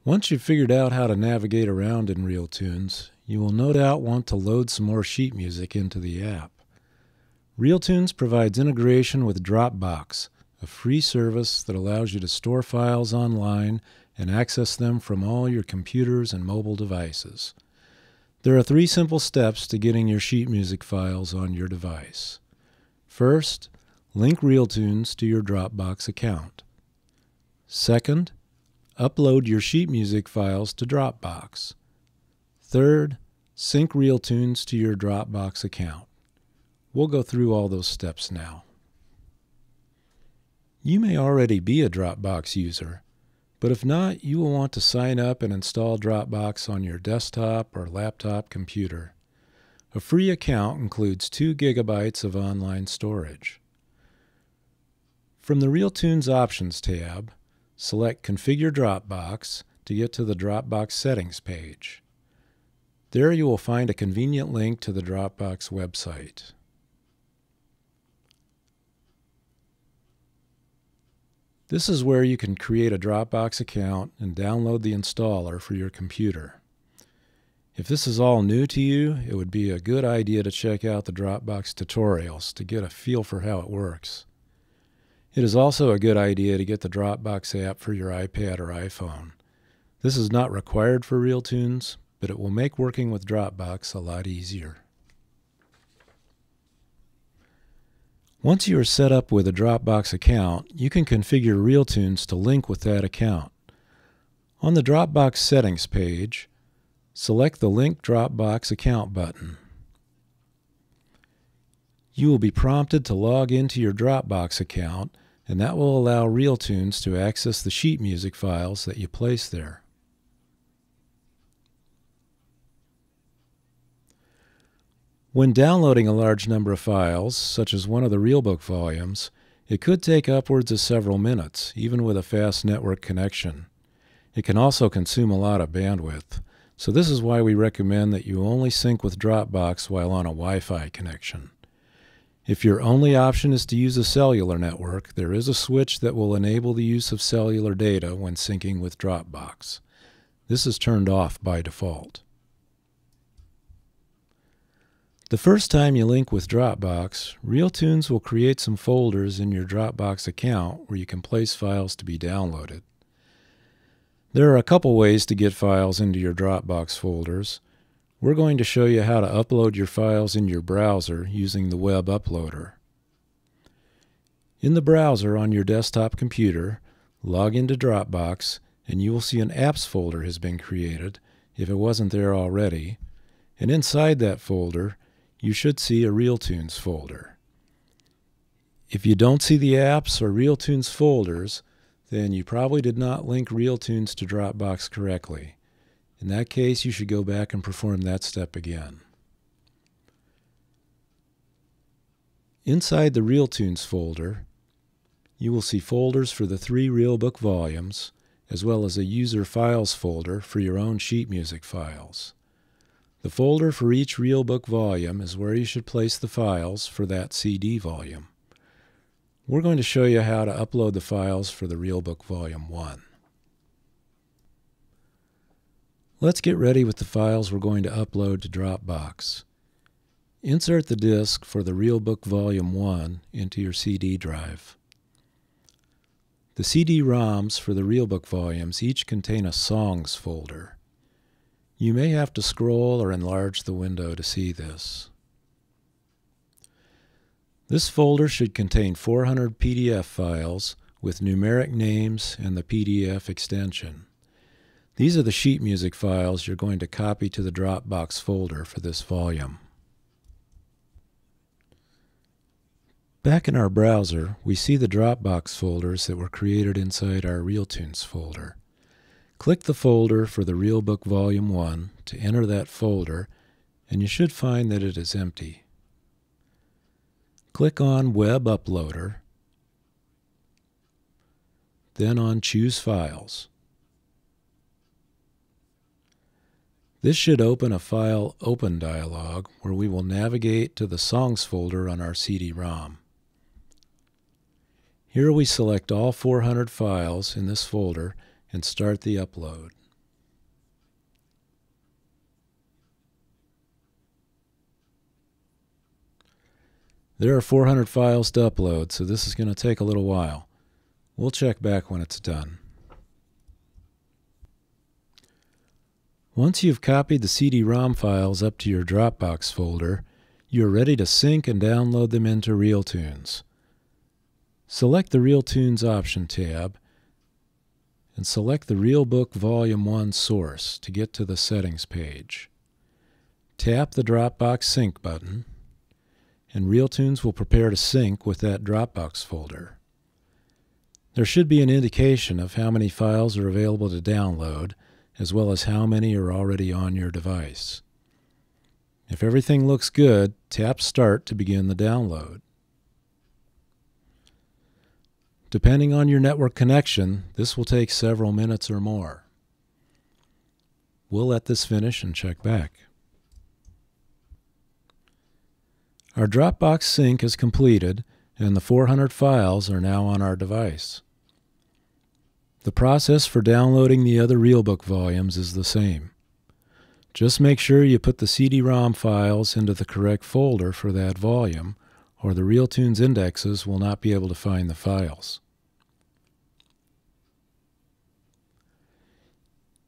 Once you've figured out how to navigate around in RealTunes, you will no doubt want to load some more sheet music into the app. RealTunes provides integration with Dropbox, a free service that allows you to store files online and access them from all your computers and mobile devices. There are 3 simple steps to getting your sheet music files on your device. First, link RealTunes to your Dropbox account. Second, upload your sheet music files to Dropbox. Third, sync RealTunes to your Dropbox account. We'll go through all those steps now. You may already be a Dropbox user, but if not, you will want to sign up and install Dropbox on your desktop or laptop computer. A free account includes 2 gigabytes of online storage. From the RealTunes Options tab, select Configure Dropbox to get to the Dropbox Settings page. There you will find a convenient link to the Dropbox website. This is where you can create a Dropbox account and download the installer for your computer. If this is all new to you, it would be a good idea to check out the Dropbox tutorials to get a feel for how it works. It is also a good idea to get the Dropbox app for your iPad or iPhone. This is not required for RealTunes, but it will make working with Dropbox a lot easier. Once you are set up with a Dropbox account, you can configure RealTunes to link with that account. On the Dropbox Settings page, select the Link Dropbox Account button. You will be prompted to log into your Dropbox account, and that will allow RealTunes to access the sheet music files that you place there. When downloading a large number of files, such as one of the RealBook volumes, it could take upwards of several minutes, even with a fast network connection. It can also consume a lot of bandwidth, so this is why we recommend that you only sync with Dropbox while on a Wi-Fi connection. If your only option is to use a cellular network, there is a switch that will enable the use of cellular data when syncing with Dropbox. This is turned off by default. The first time you link with Dropbox, RealTunes will create some folders in your Dropbox account where you can place files to be downloaded. There are a couple ways to get files into your Dropbox folders. We're going to show you how to upload your files in your browser using the web uploader. In the browser on your desktop computer, log into Dropbox and you will see an Apps folder has been created if it wasn't there already, and inside that folder you should see a RealTunes folder. If you don't see the apps or RealTunes folders, then you probably did not link RealTunes to Dropbox correctly. In that case, you should go back and perform that step again. Inside the RealTunes folder, you will see folders for the 3 RealBook volumes, as well as a User Files folder for your own sheet music files. The folder for each RealBook volume is where you should place the files for that CD volume. We're going to show you how to upload the files for the RealBook Volume 1. Let's get ready with the files we're going to upload to Dropbox. Insert the disk for the RealBook Volume 1 into your CD drive. The CD-ROMs for the RealBook volumes each contain a Songs folder. You may have to scroll or enlarge the window to see this. This folder should contain 400 PDF files with numeric names and the PDF extension. These are the sheet music files you're going to copy to the Dropbox folder for this volume. Back in our browser, we see the Dropbox folders that were created inside our RealTunes folder. Click the folder for the RealBook Volume 1 to enter that folder, and you should find that it is empty. Click on Web Uploader, then on Choose Files. This should open a File Open dialog where we will navigate to the Songs folder on our CD-ROM. Here we select all 400 files in this folder and start the upload. There are 400 files to upload, so this is going to take a little while. We'll check back when it's done. Once you've copied the CD-ROM files up to your Dropbox folder, you're ready to sync and download them into RealTunes. Select the RealTunes Option tab and select the RealBook Volume 1 source to get to the Settings page. Tap the Dropbox Sync button, and RealTunes will prepare to sync with that Dropbox folder. There should be an indication of how many files are available to download, as well as how many are already on your device. If everything looks good, tap Start to begin the download. Depending on your network connection, this will take several minutes or more. We'll let this finish and check back. Our Dropbox sync is completed, and the 400 files are now on our device. The process for downloading the other RealBook volumes is the same. Just make sure you put the CD-ROM files into the correct folder for that volume, or the RealTunes indexes will not be able to find the files.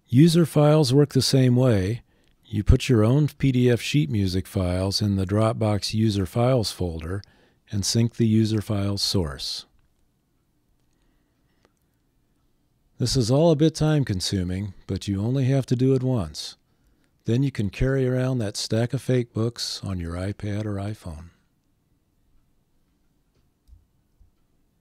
User files work the same way. You put your own PDF sheet music files in the Dropbox User Files folder and sync the user files source. This is all a bit time-consuming, but you only have to do it once. Then you can carry around that stack of fake books on your iPad or iPhone.